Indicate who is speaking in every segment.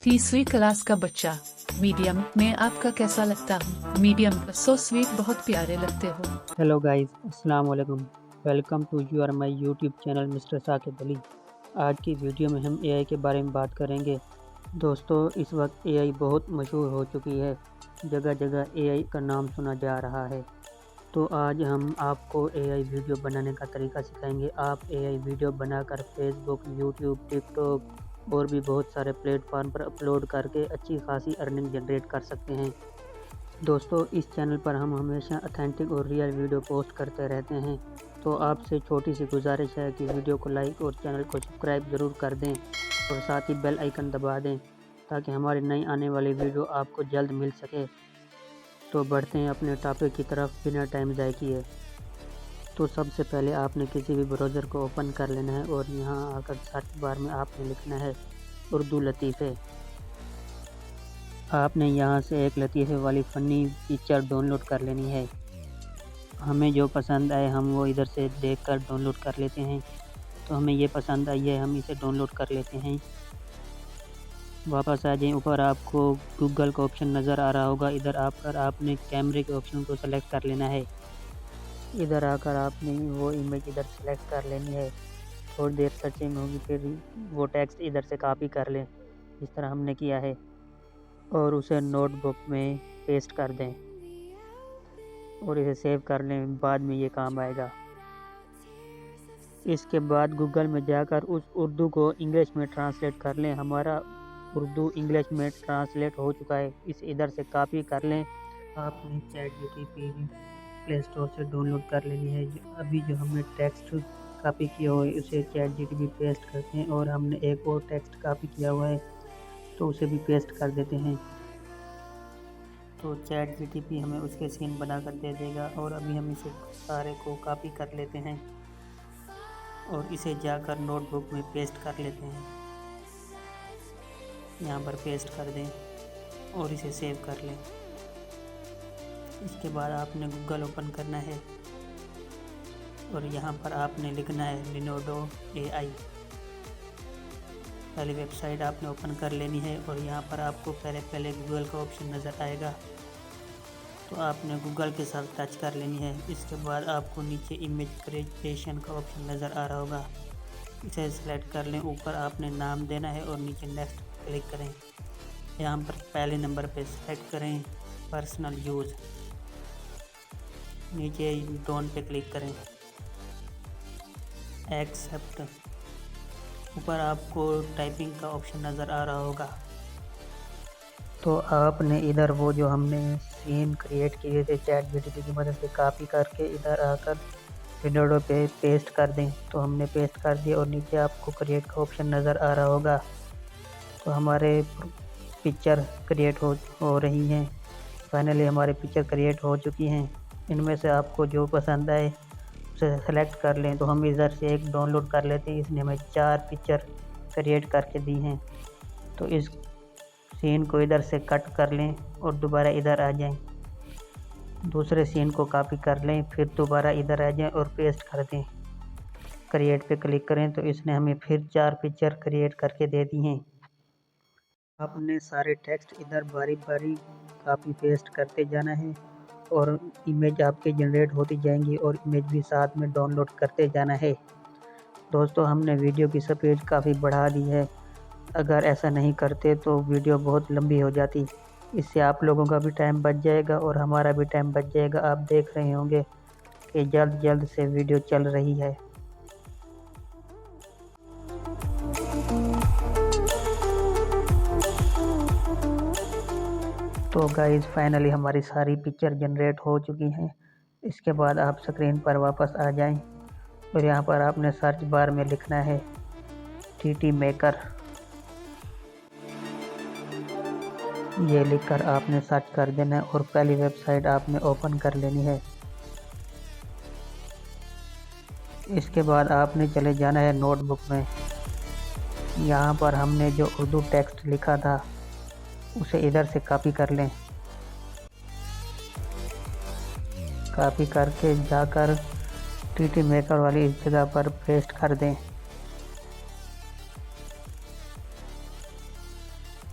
Speaker 1: तीसरी क्लास का बच्चा। मीडियम में आपका कैसा लगता हूँ? मीडियम सो स्वीट, बहुत प्यारे लगते हो।
Speaker 2: हेलो गाइस, अस्सलाम वालेकुम। Welcome to your my YouTube channel Mr Saqib Ali. आज की वीडियो में हम एआई के बारे में बात करेंगे। दोस्तों, इस वक्त एआई बहुत मशहूर हो चुकी है। जगह जगह एआई का नाम सुना जा रहा है। तो आज हम आपको एआई वीडियो बनाने का तरीका सिखाएंगे। आप एआई वीडियो बनाकर फेसबुक, यूट्यूब, टिकटॉक और भी बहुत सारे प्लेटफॉर्म पर अपलोड करके अच्छी खासी अर्निंग जनरेट कर सकते हैं। दोस्तों, इस चैनल पर हम हमेशा ऑथेंटिक और रियल वीडियो पोस्ट करते रहते हैं। तो आपसे छोटी सी गुजारिश है कि वीडियो को लाइक और चैनल को सब्सक्राइब ज़रूर कर दें और साथ ही बेल आइकन दबा दें ताकि हमारी नई आने वाली वीडियो आपको जल्द मिल सके। तो बढ़ते हैं अपने टॉपिक की तरफ बिना टाइम ज़ाय किए। तो सबसे पहले आपने किसी भी ब्राउज़र को ओपन कर लेना है और यहाँ आकर सर्च बार में आपने लिखना है उर्दू लतीफ़े। आपने यहाँ से एक लतीफ़े वाली फ़नी पिक्चर डाउनलोड कर लेनी है। हमें जो पसंद आए हम वो इधर से देखकर डाउनलोड कर लेते हैं। तो हमें ये पसंद आई है, हम इसे डाउनलोड कर लेते हैं। वापस आ जाएं। ऊपर आपको गूगल का ऑप्शन नज़र आ रहा होगा। इधर आकर आपने कैमरे के ऑप्शन को सेलेक्ट कर लेना है। इधर आकर आपने वो इमेज इधर सेलेक्ट कर लेनी है। थोड़ी देर सर्चिंग होगी, फिर वो टेक्स्ट इधर से कॉपी कर लें जिस तरह हमने किया है और उसे नोटबुक में पेस्ट कर दें और इसे सेव कर लें। बाद में ये काम आएगा। इसके बाद गूगल में जाकर उस उर्दू को इंग्लिश में ट्रांसलेट कर लें। हमारा उर्दू इंग्लिश में ट्रांसलेट हो चुका है। इसे इधर से कॉपी कर लें। आपने ChatGPT प्ले स्टोर से डाउनलोड कर लेनी है। अभी जो हमने टेक्स्ट कॉपी किया हुआ है उसे ChatGPT पेस्ट करते हैं और हमने एक और टेक्स्ट कॉपी किया हुआ है तो उसे भी पेस्ट कर देते हैं। तो ChatGPT हमें उसके सीन बना कर दे देगा और अभी हम इसे सारे को कॉपी कर लेते हैं और इसे जाकर नोटबुक में पेस्ट कर लेते हैं। यहाँ पर पेस्ट कर दें और इसे सेव कर लें। इसके बाद आपने गूगल ओपन करना है और यहाँ पर आपने लिखना है लिनोडो AI। पहले वेबसाइट आपने ओपन कर लेनी है और यहाँ पर आपको पहले गूगल का ऑप्शन नज़र आएगा तो आपने गूगल के साथ टच कर लेनी है। इसके बाद आपको नीचे इमेज क्रिएशन का ऑप्शन नज़र आ रहा होगा, इसे सेलेक्ट कर लें। ऊपर आपने नाम देना है और नीचे नेक्स्ट क्लिक करें। यहाँ पर पहले नंबर पे सेलेक्ट करें पर्सनल यूज़, नीचे डोन पे क्लिक करें, एक्सेप्ट। ऊपर आपको टाइपिंग का ऑप्शन नज़र आ रहा होगा तो आपने इधर वो जो हमने सीन क्रिएट किए थे ChatGPT की मदद से कॉपी करके इधर आकर विंडो पे पेस्ट कर दें। तो हमने पेस्ट कर दिया और नीचे आपको क्रिएट का ऑप्शन नज़र आ रहा होगा तो हमारे पिक्चर क्रिएट हो रही हैं। फाइनली हमारे पिक्चर क्रिएट हो चुकी हैं। इनमें से आपको जो पसंद आए उसे सेलेक्ट कर लें। तो हम इधर से एक डाउनलोड कर लेते हैं। इसने हमें 4 पिक्चर क्रिएट करके दी हैं। तो इस सीन को इधर से कट कर लें और दोबारा इधर आ जाएं। दूसरे सीन को कॉपी कर लें, फिर दोबारा इधर आ जाएं और पेस्ट कर दें। क्रिएट पे क्लिक करें तो इसने हमें फिर 4 पिक्चर क्रिएट करके दे दी हैं। आपने सारे टेक्स्ट इधर बारी बारी कॉपी पेस्ट करते जाना है और इमेज आपके जनरेट होती जाएंगी और इमेज भी साथ में डाउनलोड करते जाना है। दोस्तों, हमने वीडियो की स्पीड काफ़ी बढ़ा दी है। अगर ऐसा नहीं करते तो वीडियो बहुत लंबी हो जाती। इससे आप लोगों का भी टाइम बच जाएगा और हमारा भी टाइम बच जाएगा। आप देख रहे होंगे कि जल्द जल्द से वीडियो चल रही है। तो गाइस, फाइनली हमारी सारी पिक्चर जनरेट हो चुकी हैं। इसके बाद आप स्क्रीन पर वापस आ जाएं और यहाँ पर आपने सर्च बार में लिखना है TT मेकर। ये लिखकर आपने सर्च कर देना है और पहली वेबसाइट आपने ओपन कर लेनी है। इसके बाद आपने चले जाना है नोटबुक में। यहाँ पर हमने जो उर्दू टेक्स्ट लिखा था उसे इधर से कॉपी कर लें। कॉपी करके जाकर TT मेकर वाली इस जगह पर पेस्ट कर दें।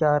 Speaker 2: 4